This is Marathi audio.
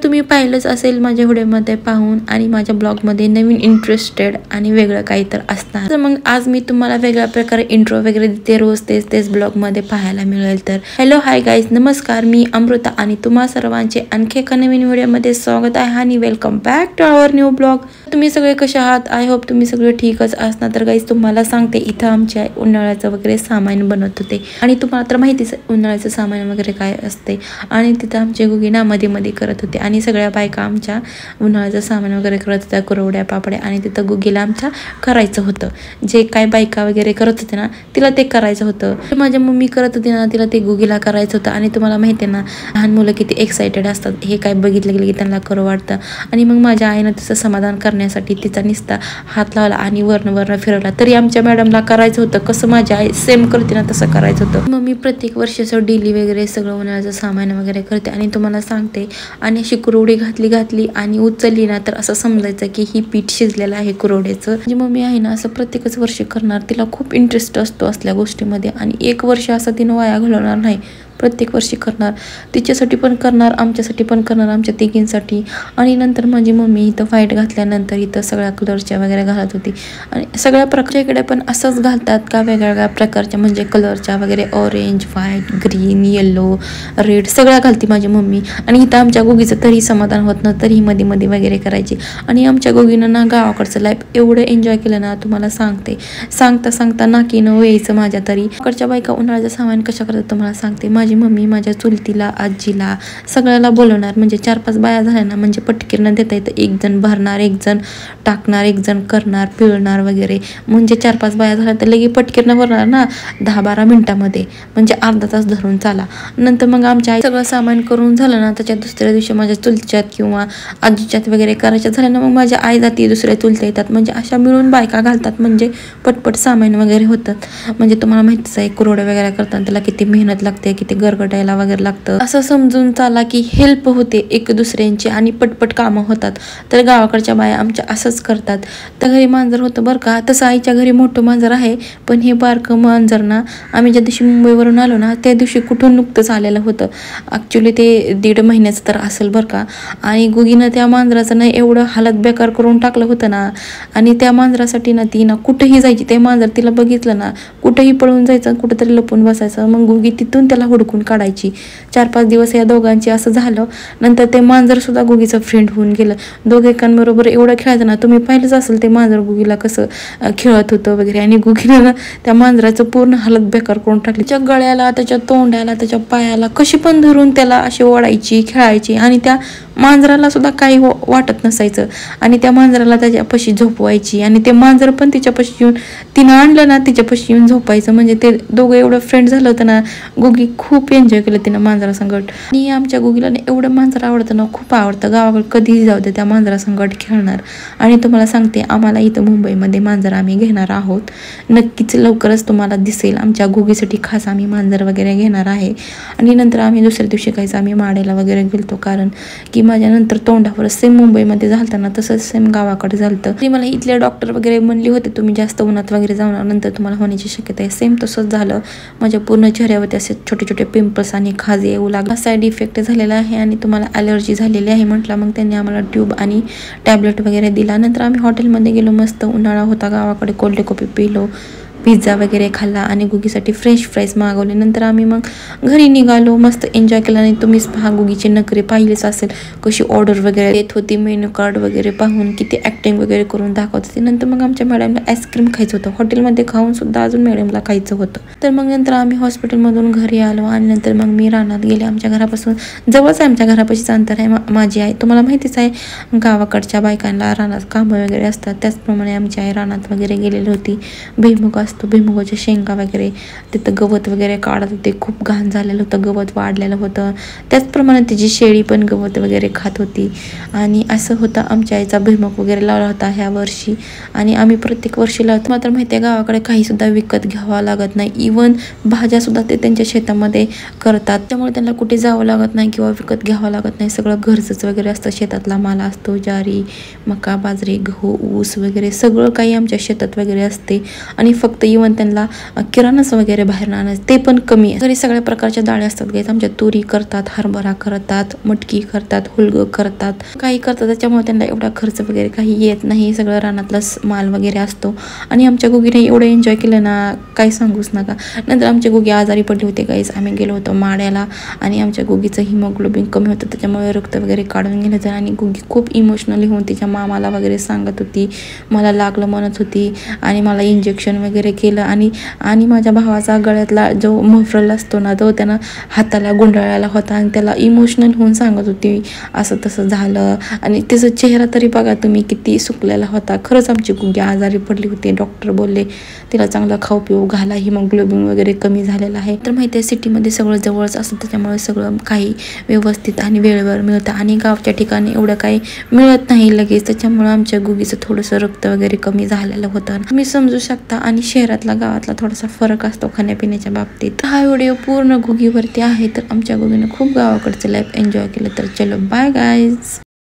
तुम्ही पाहिलंच असेल माझ्या व्हिडिओमध्ये पाहून आणि माझ्या ब्लॉगमध्ये नवीन इंटरेस्टेड आणि वेगळं काही तर असणार. तर मग आज मी तुम्हाला वेगळ्या प्रकारे इंट्रो वगैरे देते, रोज तेच ब्लॉगमध्ये पाहायला मिळेल. तर हॅलो हाय गाईज, नमस्कार, मी अमृता आणि तुम्हा सर्वांचे आणखी एका नवीन व्हिडिओमध्ये स्वागत आहे आणि welcome back to our new blog. तुम्ही सगळे कसे आहात? आय होप तुम्ही सगळे ठीकच असणार. तर गाईज तुम्हाला सांगते, इथं आमच्या उन्हाळ्याचं वगैरे सामान बनवत होते आणि तुम्हाला तर माहितीच उन्हाळ्याचं सामान वगैरे काय असते. आणि तिथं आमचे गुगी ना मध्ये करत होते आणि सगळ्या बायका आमच्या उन्हाळ्याचं सामान वगैरे करत होत्या, कुरवड्या पापड्या. आणि तिथं गुगीला आमच्या करायचं होतं, जे काय बायका वगैरे करत होते ना तिला ते करायचं होतं. माझ्या मम्मी करत होती ना, तिला ते गुगीला करायचं होतं. आणि तुम्हाला माहिती आहे ना, लहान मुलं किती एक्सायटेड असतात, हे काय बघितलं गेलं की त्यांना करू वाटतं. आणि मग माझ्या आईनं तिचं समाधान करण्यासाठी तिचा निस्ता हात लावला आणि वर्ण फिरवला. तरी आमच्या मॅडमला करायचं होतं कसं माझी आई सेम करते ना तसं करायचं होतं. मम्मी प्रत्येक वर्षी असं डेली वगैरे सगळं उन्हाळ्याचं सामान वगैरे करते. आणि तुम्हाला सांगते, आणि अशी कुरवडी घातली आणि उचलली ना तर असं समजायचं की ही पीठ शिजलेलं आहे कुरवड्याचं. म्हणजे मम्मी आहे ना असं प्रत्येकच वर्षी करणार, तिला खूप इंटरेस्ट असतो असल्या गोष्टीमध्ये. आणि एक वर्ष असं तिनं वाया घालवणार नाही, प्रत्येक वर्षी करणार, तिच्यासाठी पण करणार, आमच्यासाठी पण करणार, आमच्या तिघींसाठी. आणि नंतर माझी मम्मी इथं व्हाईट घातल्यानंतर इथं सगळ्या कलरच्या वगैरे घालत होती. आणि सगळ्या प्रकारच्या इकडे पण असंच घालतात का, वेगवेगळ्या प्रकारच्या म्हणजे कलरच्या वगैरे, orange, white, green, yellow, red सगळ्या घालती माझी मम्मी. आणि इथं आमच्या गोगीचं तरी समाधान होत ना, तरी मध्ये वगैरे करायची. आणि आमच्या गोगीनं ना गावाकडचं लाईफ एवढं एन्जॉय केलं ना, तुम्हाला सांगते, सांगता नाकीनं यायचं माझ्या. तरी कडच्या बायका उन्हाळ्याचं सामान कशा करतात तुम्हाला सांगते. माझी मम्मी माझ्या चुलतीला, आजीला सगळ्याला बोलवणार. म्हणजे 4-5 बाया झाल्या ना म्हणजे पटकीनं देता येतं. एक जण भरणार, एक जण टाकणार, एक जण करणार, पिळणार वगैरे. म्हणजे 4-5 बाया झाल्या तर लगे पटकीनं भरणार ना 10-12 मिनिटामध्ये, म्हणजे अर्धा तास धरून चाला. नंतर मग आमच्या आई सगळं सामान करून झालं ना, त्याच्या दुसऱ्या दिवशी माझ्या चुलच्यात किंवा आजीच्यात वगैरे करायच्या झाल्या ना, मग माझ्या आई जाती, दुसऱ्या चुलत्या येतात. म्हणजे अशा मिळून बायका घालतात, म्हणजे पटपट सामान वगैरे होतात. म्हणजे तुम्हाला माहितीच आहे कुरवड्या वगैरे करताना त्याला किती मेहनत लागते, किती गरगटायला वगैरे लागतं. असं समजून चाला की हेल्प होते एक दुसऱ्यांची आणि पटपट कामं होतात. तर गावाकडच्या बाया आमच्या असंच करतात. तर घरी मांजर होतं बरं का, तसं आईच्या घरी मोठं मांजर आहे, पण हे बारकं मांजर ना आम्ही ज्या दिवशी मुंबईवरून आलो ना त्या दिवशी कुठून नुकतंच आलेलं होतं. ॲक्च्युली ते 1.5 महिन्याचं तर असेल बरं का. आणि गुगीनं त्या मांजराचं ना एवढं हालत बेकार करून टाकलं होतं ना. आणि त्या मांजरासाठी ना ती ना कुठंही जायची, ते मांजर तिला बघितलं ना कुठंही पळून जायचं, कुठंतरी लपून बसायचं. मग गुगी तिथून त्याला हुडकून काढायची. 4-5 दिवस या दोघांची असं झालं. नंतर ते मांजर सुद्धा गुगीचं फ्रेंड होऊन गेलं. दोघेकांबरोबर एवढं खेळायचं ना, तुम्ही पाहिलंच असेल ते मांजर गुगीला कसं खेळत होतं वगैरे. आणि गुगीनं ना त्या मांजराचं पूर्ण हालत बेकार करून टाकली. त्याच्या गळ्याला, त्याच्या तोंडाला, त्याच्या पायाला कशी पण धरून त्याला अशी ओढायची, खेळायची. आणि त्या मांजराला सुद्धा काही वाटत नसायचं. आणि त्या मांजराला त्याच्यापाशी झोपवायची. आणि ते मांजर पण तिच्यापाशी येऊन, तिनं आणलं ना तिच्यापाशी येऊन झोपायचं. म्हणजे ते दोघं एवढं फ्रेंड झालं होतं ना. गुगी खूप एन्जॉय केलं तिनं मांजरासंगट. आणि आमच्या गुगीला एवढं मांजर आवडतं ना, खूप आवडतं. गावाकडे कधीही जाऊ दे त्या मांजरासंगट खेळणार. आणि तुम्हाला सांगते, आम्हाला इथं मुंबईमध्ये मांजर आम्ही घेणार आहोत. नक्कीच लवकरच तुम्हाला दिसेल. आमच्या गुगीसाठी खास आम्ही मांजर वगैरे घेणार आहे. आणि नंतर आम्ही दुसऱ्या दिवशी काहीच आम्ही माडेला वगैरे गेलतो, कारण की माझ्या नंतर तोंडावर सेम मुंबईमध्ये झालतं ना तसंच सेम गावाकडे झालतं. तरी मला इथले डॉक्टर वगैरे म्हणले होते, तुम्ही जास्त उन्हात वगैरे जाणार नंतर तुम्हाला होण्याची शक्यता आहे. सेम तसंच झालं. माझ्या पूर्ण चेहऱ्यावरती असे छोटे पिंपल्स आणि खाजे येऊ लागला. साईड इफेक्ट झालेला आहे आणि तुम्हाला ॲलर्जी झालेली आहे म्हटलं. मग त्यांनी आम्हाला ट्यूब आणि टॅबलेट वगैरे दिला. नंतर आम्ही हॉटेलमध्ये गेलो. मस्त उन्हाळा होता गावाकडे, कोल्ड कॉफी पिलो, पिझ्झा वगैरे खाल्ला आणि गुगीसाठी फ्रेंच फ्राईज मागवले. नंतर आम्ही मग घरी निघालो. मस्त एन्जॉय केला. आणि तुम्हीच पहा, गुगीचे नखरे पाहिलेच असेल कशी ऑर्डर वगैरे देत होती, मेन्यू कार्ड वगैरे पाहून किती ॲक्टिंग वगैरे करून दाखवत होती. नंतर मग आमच्या मॅडमला आईस्क्रीम खायचं होतं. हॉटेलमध्ये खाऊन सुद्धा अजून मॅडमला खायचं होतं. तर मग नंतर आम्ही हॉस्पिटलमधून घरी आलो. आणि नंतर मग मी रानात गेले. आमच्या घरापासून जवळच आहे, आमच्या घरापाशीच अंतर आहे. माझी आई तुम्हाला माहितीच आहे, गावाकडच्या बायकांना रानात कामं वगैरे असतात. त्याचप्रमाणे आमची आई रानात वगैरे गेलेली होती. भुईमुग असतो, भुईमुगाच्या शेंगा वगैरे, तिथं गवत वगैरे काढत होते. खूप घाण झालेलं होतं, गवत वाढलेलं होतं. त्याचप्रमाणे तिची शेळी पण गवत वगैरे खात होती. आणि असं होतं, आमच्या आईचा भुईमुग वगैरे लावला होता ह्या वर्षी. आणि आम्ही प्रत्येक वर्षी लावतो. मात्र माहिती आहे, गावाकडे काहीसुद्धा विकत घ्यावं लागत नाही. इवन भाज्यासुद्धा ते त्यांच्या शेतामध्ये करतात, त्यामुळे त्यांना कुठे जावं लागत नाही किंवा विकत घ्यावं लागत नाही. सगळं घरचंच वगैरे असतं. शेतातला माल असतो, ज्वारी, मका, बाजरी, गहू, ऊस वगैरे सगळं काही आमच्या शेतात वगैरे असते. आणि फक्त फक्त इव्हन त्यांना किराणाच वगैरे बाहेर आणायचं ते पण कमी आहे. घरी सगळ्या प्रकारच्या डाळी असतात गाईज. आमच्या तुरी करतात, हरभरा करतात, मटकी करतात, हुलगं करतात, काही करतात. त्याच्यामुळे त्यांना एवढा खर्च वगैरे काही येत नाही. सगळं रानातला माल वगैरे असतो. आणि आमच्या गुगीने एवढं एन्जॉय केलं ना, काही सांगूच नका. नंतर आमच्या गुगी आजारी पडली होती गाईज. आम्ही गेलो होतो माड्याला आणि आमच्या गुगीचं हिमोग्लोबिन कमी होतं, त्याच्यामुळे रक्त वगैरे काढून गेलं होतं. आणि गुगी खूप इमोशनली होऊन तिच्या मामाला वगैरे सांगत होती, मला लागलं म्हणत होती आणि मला इंजेक्शन वगैरे केलं. आणि माझ्या भावाचा गळ्यातला जो मफरल असतो ना, तो त्यानं हाताला गुंडाळायला होता आणि त्याला इमोशनल होऊन सांगत होती असं तसं झालं. आणि त्याचा चेहरा तरी बघा तुम्ही किती सुकलेला होता. खरंच आमची गुगी आजारी पडली होती. डॉक्टर बोलले तिला चांगला खाऊ पिऊ घाला, हिमोग्लोबिन वगैरे कमी झालेलं आहे. तर माहिती आहे सिटीमध्ये सगळं जवळच असतं, त्याच्यामुळे सगळं काही व्यवस्थित आणि वेळेवर मिळतं. आणि गावच्या ठिकाणी एवढं काही मिळत नाही लगेच, त्याच्यामुळे आमच्या गुगीचं थोडंसं रक्त वगैरे कमी झालेलं होतं. तुम्ही समजू शकता. आणि शहरातला गावातला थोडासा फरक असतो खाण्यापिण्याच्या बाबतीत. हा व्हिडिओ पूर्ण गुगीवरती आहे. तर आमच्या गुगीनं खूप गावाकडचं लाईफ एन्जॉय केलं. तर चलो बाय गाईज.